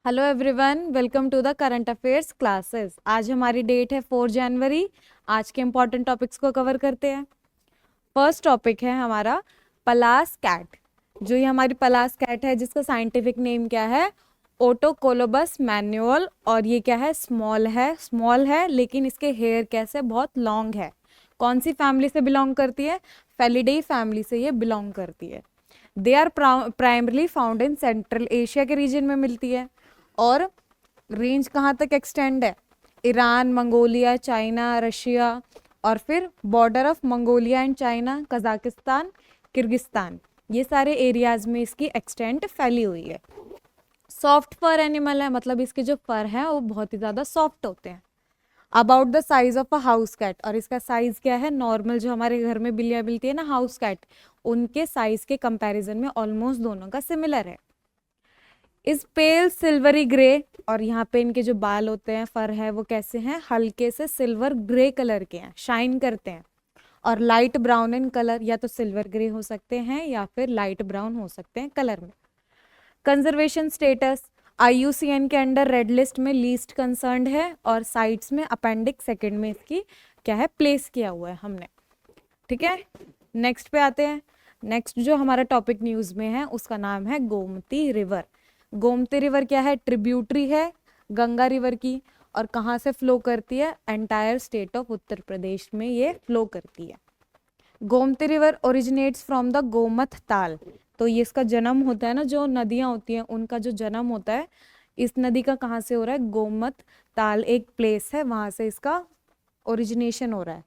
Hello everyone, welcome to the current affairs classes. आज हमारी date है 4 जनवरी। आज के इम्पॉर्टेंट टॉपिक्स को कवर करते हैं। फर्स्ट टॉपिक है हमारा पलास कैट। जो ये हमारी पलास कैट है, जिसका साइंटिफिक नेम क्या है? ओटोकोलोबस मैन्युअल। और ये क्या है? स्मॉल है लेकिन इसके हेयर कैसे बहुत लॉन्ग है। कौन सी फैमिली से बिलोंग करती है? फेलिडेई फैमिली से ये बिलोंग करती है। They are primarily found in central Asia के रीजन में मिलती है। और रेंज कहाँ तक एक्सटेंड है? ईरान, मंगोलिया, चाइना, रशिया, और फिर border of Mongolia and China, Kazakhstan, Kyrgyzstan, ये सारे एरियाज में इसकी एक्सटेंट फैली हुई है। सॉफ्ट फर एनिमल है, मतलब इसके जो फर है वो बहुत ही ज़्यादा सॉफ्ट होते हैं। About the size of a house cat, और इसका साइज क्या है? नॉर्मल जो हमारे घर में बिल्लियाँ मिलती है ना, हाउस कैट, उनके साइज के कंपैरिजन में ऑलमोस्ट दोनों का सिमिलर है। इस पेल सिल्वरी ग्रे, और यहाँ पे इनके जो बाल होते हैं, फर है, वो कैसे हैं? हल्के से सिल्वर ग्रे कलर के हैं, शाइन करते हैं। और लाइट ब्राउन इन कलर, या तो सिल्वर ग्रे हो सकते हैं या फिर लाइट ब्राउन हो सकते हैं कलर में। कंजर्वेशन स्टेटस, IUCN के अंडर रेड लिस्ट में लीस्ट कंसर्न्ड है, और साइट्स में अपेंडिक्स सेकंड में इसकी क्या है? प्लेस किया हुआ है हमने। ठीक है, नेक्स्ट पे आते हैं। नेक्स्ट जो हमारा टॉपिक न्यूज में है उसका नाम है गोमती रिवर। गोमती रिवर क्या है? ट्रिब्यूटरी है गंगा रिवर की। और कहाँ से फ्लो करती है? Entire state of Uttar Pradesh में ये फ्लो करती है। Gomti river originates from the Gomat Tal. तो ये इसका जन्म होता है ना, जो नदियां होती हैं उनका जो जन्म होता है, इस नदी का कहाँ से हो रहा है? गोमत ताल एक प्लेस है, वहां से इसका ओरिजिनेशन हो रहा है।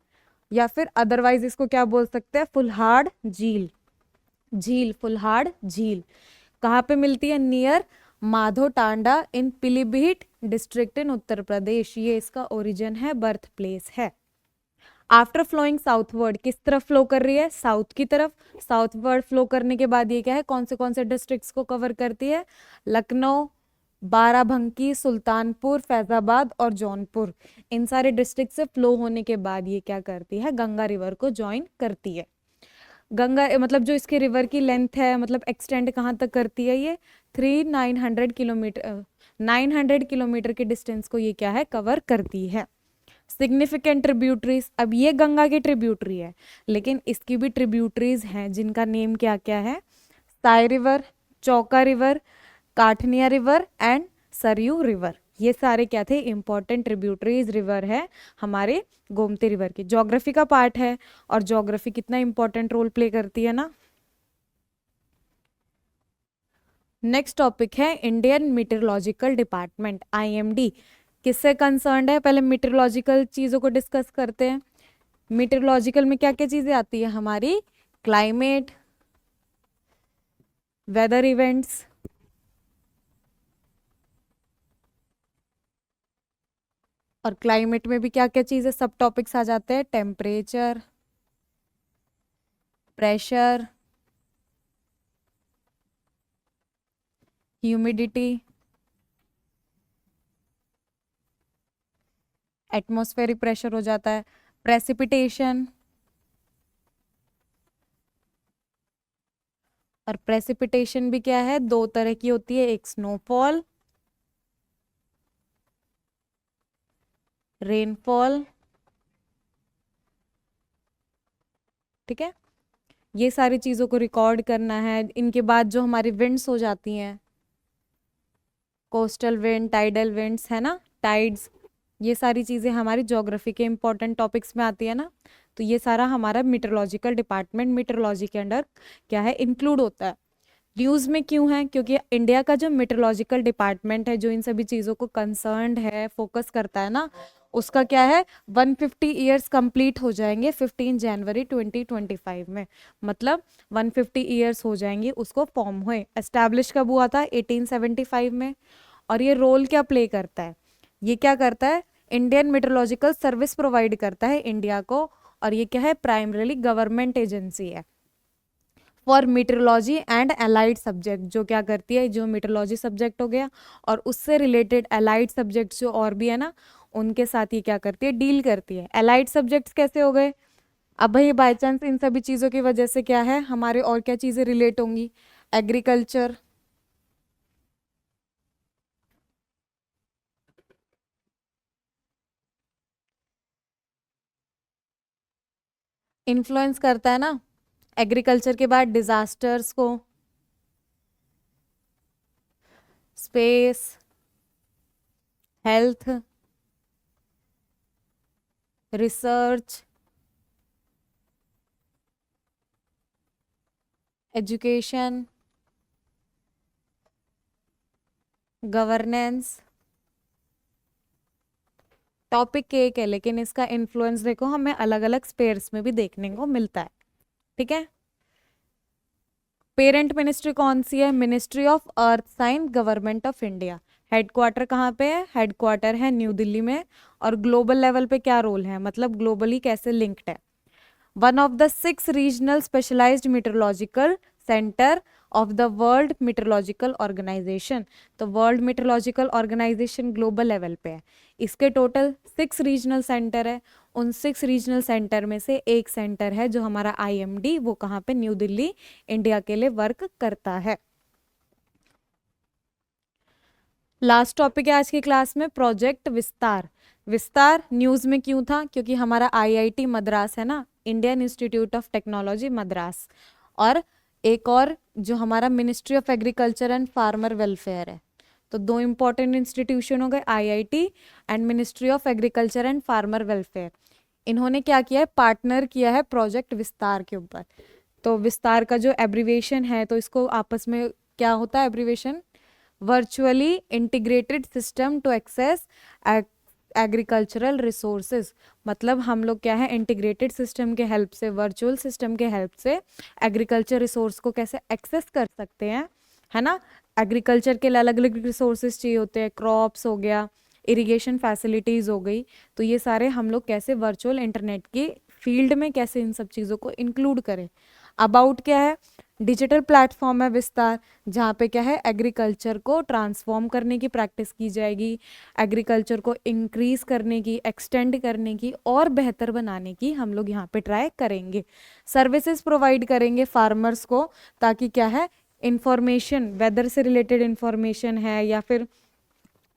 या फिर अदरवाइज इसको क्या बोल सकते हैं? फुल्हाड़ झील। फुल्हाड़ झील कहाँ पे मिलती है? Near Madho Tanda in Pilibhit district in Uttar Pradesh, ये इसका ओरिजिन है, बर्थ प्लेस है। आफ्टर फ्लोइंग साउथवर्ड, किस तरफ फ्लो कर रही है? साउथ की तरफ। साउथवर्ड फ्लो करने के बाद ये क्या है? कौन से डिस्ट्रिक्ट्स को कवर करती है? लखनऊ, बाराबंकी, सुल्तानपुर, फैजाबाद और जौनपुर, इन सारे डिस्ट्रिक्ट से फ्लो होने के बाद ये क्या करती है? गंगा रिवर को ज्वाइन करती है। गंगा मतलब जो इसके रिवर की लेंथ है, मतलब एक्सटेंड कहाँ तक करती है? ये 900 किलोमीटर, 900 किलोमीटर के डिस्टेंस को ये क्या है? कवर करती है। सिग्निफिकेंट ट्रिब्यूटरीज, अब ये गंगा की ट्रिब्यूटरी है, लेकिन इसकी भी ट्रिब्यूटरीज हैं जिनका नेम क्या क्या है? Sai river, Chauka river, Kathnia river and Saryu river, ये सारे क्या थे? इंपॉर्टेंट ट्रिब्यूटरीज रिवर है हमारे गोमती रिवर की। ज्योग्राफी का पार्ट है, और ज्योग्राफी कितना इंपॉर्टेंट रोल प्ले करती है ना। नेक्स्ट टॉपिक है इंडियन मीटरोलॉजिकल डिपार्टमेंट, IMD। किससे कंसर्न्ड है? पहले मीटरोलॉजिकल चीज़ों को डिस्कस करते हैं। मीटरोलॉजिकल में क्या क्या चीज़ें आती है हमारी? क्लाइमेट, वेदर इवेंट्स, और क्लाइमेट में भी क्या क्या चीज़ें सब टॉपिक्स आ जाते हैं? Temperature, pressure, humidity, atmospheric pressure हो जाता है, प्रेसिपिटेशन। और प्रेसिपिटेशन भी क्या है? दो तरह की होती है, एक स्नोफॉल, रेनफॉल। ठीक है, ये सारी चीज़ों को रिकॉर्ड करना है। इनके बाद जो हमारी विंड्स हो जाती हैं, कोस्टल विंड, टाइडल विंड्स है ना, टाइड्स, ये सारी चीज़ें हमारी ज्योग्राफी के इंपॉर्टेंट टॉपिक्स में आती है ना। तो ये सारा हमारा मीटरोलॉजिकल डिपार्टमेंट, मीटरोलॉजी के अंडर क्या है? इंक्लूड होता है। न्यूज़ में क्यों है? क्योंकि इंडिया का जो मीटरोलॉजिकल डिपार्टमेंट है, जो इन सभी चीज़ों को कंसर्न्ड है, फोकस करता है ना, उसका क्या है? 150 ईयर्स कंप्लीट हो जाएंगे 15 जनवरी 2025 में। मतलब 150 ईयर्स हो जाएंगे उसको फॉर्म हुए। एस्टैब्लिश कब हुआ था? 1875 में। और ये रोल क्या प्ले करता है? ये क्या करता है? इंडियन मीटरोलॉजिकल सर्विस प्रोवाइड करता है इंडिया को। और ये क्या है? प्राइमरीली गवर्नमेंट एजेंसी है for meteorology and allied subject. जो क्या करती है? जो मीटरोलॉजी सब्जेक्ट हो गया और उससे रिलेटेड अलाइड सब्जेक्ट्स जो और भी है ना, उनके साथ ये क्या करती है? डील करती है। अलाइड सब्जेक्ट्स कैसे हो गए? अब भाई बाई चांस इन सभी चीज़ों की वजह से क्या है हमारे, और क्या चीज़ें रिलेट होंगी? एग्रीकल्चर, इन्फ्लुएंस करता है ना एग्रीकल्चर के बाद डिजास्टर्स को, space, health, research, education, governance. Topic एक है लेकिन इसका इन्फ्लुएंस देखो हमें अलग अलग स्पेयर्स में भी देखने को मिलता है। ठीक है, पेरेंट मिनिस्ट्री कौन सी है? Ministry of earth science, government of India. Headquarter कहाँ पे है? हेडक्वार्टर है न्यू दिल्ली में। और ग्लोबल लेवल पे क्या रोल है, मतलब ग्लोबली कैसे लिंक्ड है? One of the 6 regional specialised meteorological centre of the world meteorological organisation. तो world meteorological organisation global level पे है। इसके टोटल 6 रीजनल सेंटर है। उन 6 रीजनल सेंटर में से एक सेंटर है जो हमारा IMD, वो कहाँ पे? न्यू दिल्ली, इंडिया के लिए वर्क करता है। लास्ट टॉपिक है आज की क्लास में प्रोजेक्ट विस्तार। विस्तार न्यूज में क्यों था? क्योंकि हमारा IIT मद्रास है ना, Indian institute of technology Madras, और एक और जो हमारा ministry of agriculture and farmer welfare है। तो 2 इंपॉर्टेंट इंस्टीट्यूशन हो गए, IIT and ministry of agriculture and farmer welfare. इन्होंने क्या किया है? पार्टनर किया है प्रोजेक्ट विस्तार के ऊपर। तो विस्तार का जो एब्रीवेशन है, तो इसको आपस में क्या होता है abbreviation? Virtually integrated system to access agricultural resources. मतलब हम लोग क्या है, इंटीग्रेटेड सिस्टम के हेल्प से, वर्चुअल सिस्टम के हेल्प से एग्रीकल्चर रिसोर्स को कैसे एक्सेस कर सकते हैं, है ना। एग्रीकल्चर के लिए अलग अलग रिसोर्सेज चाहिए होते हैं, क्रॉप्स हो गया, इरिगेशन फैसिलिटीज हो गई, तो ये सारे हम लोग कैसे वर्चुअल इंटरनेट के फील्ड में कैसे इन सब चीज़ों को इंक्लूड करें। अबाउट क्या है? डिजिटल प्लेटफॉर्म है विस्तार, जहाँ पे क्या है, एग्रीकल्चर को ट्रांसफॉर्म करने की प्रैक्टिस की जाएगी, एग्रीकल्चर को इंक्रीज करने की, एक्सटेंड करने की और बेहतर बनाने की हम लोग यहाँ पे ट्राई करेंगे। सर्विसेज प्रोवाइड करेंगे फार्मर्स को, ताकि क्या है, इंफॉर्मेशन, वेदर से रिलेटेड इंफॉर्मेशन है या फिर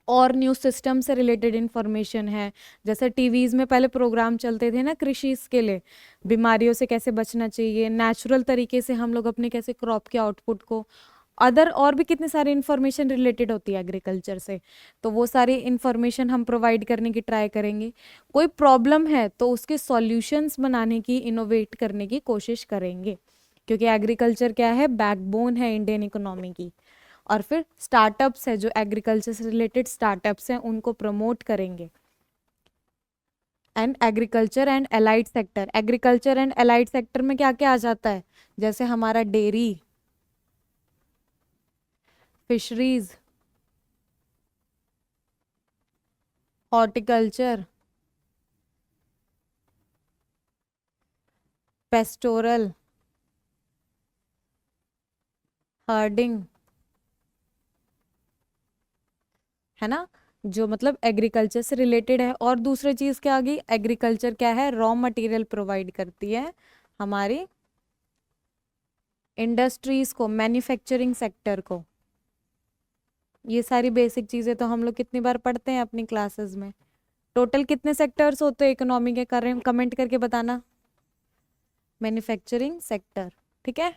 और न्यूज़ सिस्टम से रिलेटेड इंफॉर्मेशन है। जैसे टीवीज़ में पहले प्रोग्राम चलते थे ना कृषि इसके लिए, बीमारियों से कैसे बचना चाहिए, नेचुरल तरीके से हम लोग अपने कैसे क्रॉप के आउटपुट को, अदर और भी कितनी सारी इंफॉर्मेशन रिलेटेड होती है एग्रीकल्चर से, तो वो सारी इंफॉर्मेशन हम प्रोवाइड करने की ट्राई करेंगे। कोई प्रॉब्लम है तो उसके सॉल्यूशंस बनाने की, इनोवेट करने की कोशिश करेंगे, क्योंकि एग्रीकल्चर क्या है, बैकबोन है इंडियन इकोनॉमी की। और फिर स्टार्टअप्स है, जो एग्रीकल्चर से रिलेटेड स्टार्टअप्स हैं उनको प्रमोट करेंगे। And agriculture and allied sector, agriculture and allied sector में क्या क्या आ जाता है? जैसे हमारा dairy, fisheries, horticulture, pastoral, herding, है ना, जो मतलब एग्रीकल्चर से रिलेटेड है। और दूसरी चीज क्या आ गई? एग्रीकल्चर क्या है, रॉ मटेरियल प्रोवाइड करती है हमारी इंडस्ट्रीज को, मैन्युफैक्चरिंग सेक्टर को। ये सारी बेसिक चीजें तो हम लोग कितनी बार पढ़ते हैं अपनी क्लासेस में। टोटल कितने सेक्टर्स होते हैं इकोनॉमी के? कमेंट करके बताना। मैन्युफैक्चरिंग सेक्टर, ठीक है।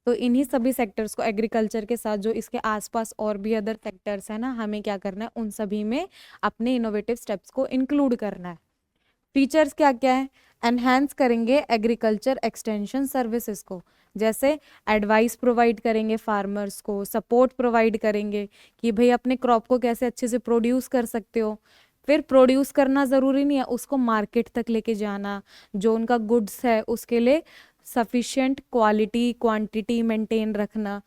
तो इन्हीं सभी सेक्टर्स को, एग्रीकल्चर के साथ जो इसके आसपास और भी अदर सेक्टर्स है ना, हमें क्या करना है, उन सभी में अपने इनोवेटिव स्टेप्स को इंक्लूड करना है। फीचर्स क्या क्या है? एनहांस करेंगे एग्रीकल्चर एक्सटेंशन सर्विसेज को, जैसे एडवाइस प्रोवाइड करेंगे फार्मर्स को, सपोर्ट प्रोवाइड करेंगे कि भाई अपने क्रॉप को कैसे अच्छे से प्रोड्यूस कर सकते हो। फिर प्रोड्यूस करना ज़रूरी नहीं है, उसको मार्केट तक लेके जाना, जो उनका गुड्स है उसके लिए सफिशिएंट क्वालिटी क्वांटिटी मेंटेन रखना,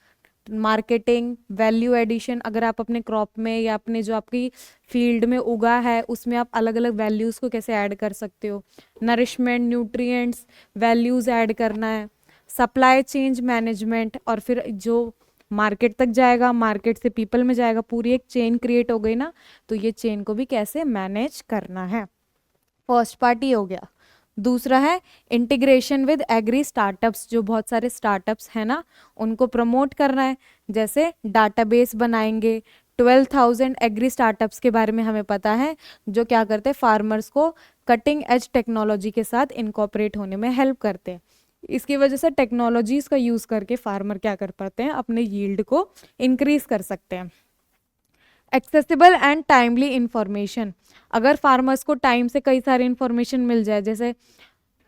मार्केटिंग, वैल्यू एडिशन। अगर आप अपने क्रॉप में या अपने जो आपकी फील्ड में उगा है उसमें आप अलग अलग वैल्यूज़ को कैसे ऐड कर सकते हो, नरिशमेंट, न्यूट्रिएंट्स, वैल्यूज़ ऐड करना है, सप्लाई चेंज मैनेजमेंट, और फिर जो मार्केट तक जाएगा, मार्केट से पीपल में जाएगा, पूरी एक चेन क्रिएट हो गई ना, तो ये चेन को भी कैसे मैनेज करना है। फर्स्ट पार्ट ये हो गया। दूसरा है इंटीग्रेशन विद एग्री स्टार्टअप्स, जो बहुत सारे स्टार्टअप्स हैं ना उनको प्रमोट करना है। जैसे डाटाबेस बनाएंगे, 12,000 एग्री स्टार्टअप्स के बारे में हमें पता है, जो क्या करते हैं, फार्मर्स को कटिंग एज टेक्नोलॉजी के साथ इनकॉर्पोरेट होने में हेल्प करते हैं। इसकी वजह से टेक्नोलॉजीज का यूज़ करके फार्मर क्या कर पाते हैं, अपने यील्ड को इंक्रीज कर सकते हैं। एक्सेसिबल एंड टाइमली इंफॉर्मेशन, अगर फार्मर्स को टाइम से कई सारी इंफॉर्मेशन मिल जाए, जैसे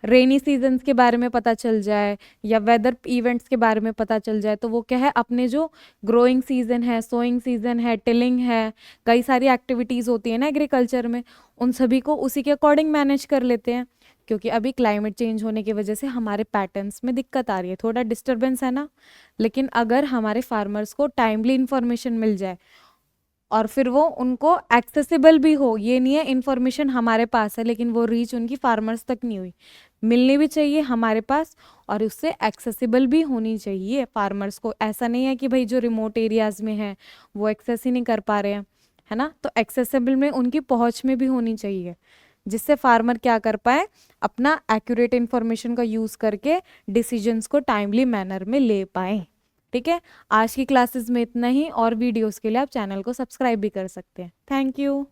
रेनी सीजन्स के बारे में पता चल जाए या वेदर इवेंट्स के बारे में पता चल जाए, तो वो क्या है, अपने जो ग्रोइंग सीजन है, सोइंग सीजन है, टिलिंग है, कई सारी एक्टिविटीज़ होती है ना एग्रीकल्चर में, उन सभी को उसी के अकॉर्डिंग मैनेज कर लेते हैं। क्योंकि अभी क्लाइमेट चेंज होने की वजह से हमारे पैटर्न्स में दिक्कत आ रही है, थोड़ा डिस्टर्बेंस है ना। लेकिन अगर हमारे फार्मर्स को टाइमली इंफॉर्मेशन मिल जाए और फिर वो उनको एक्सेसिबल भी हो, ये नहीं है इन्फॉर्मेशन हमारे पास है लेकिन वो रीच उनकी फार्मर्स तक नहीं हुई, मिलनी भी चाहिए हमारे पास और उससे एक्सेसिबल भी होनी चाहिए फार्मर्स को। ऐसा नहीं है कि भाई जो रिमोट एरियाज में है वो एक्सेस ही नहीं कर पा रहे हैं, है ना, तो एक्सेसिबल में उनकी पहुंच में भी होनी चाहिए, जिससे फार्मर क्या कर पाए, अपना एक्यूरेट इन्फॉर्मेशन का यूज़ करके डिसीजंस को टाइमली मैनर में ले पाए। ठीक है, आज की क्लासेस में इतना ही, और वीडियोस के लिए आप चैनल को सब्सक्राइब भी कर सकते हैं। Thank you.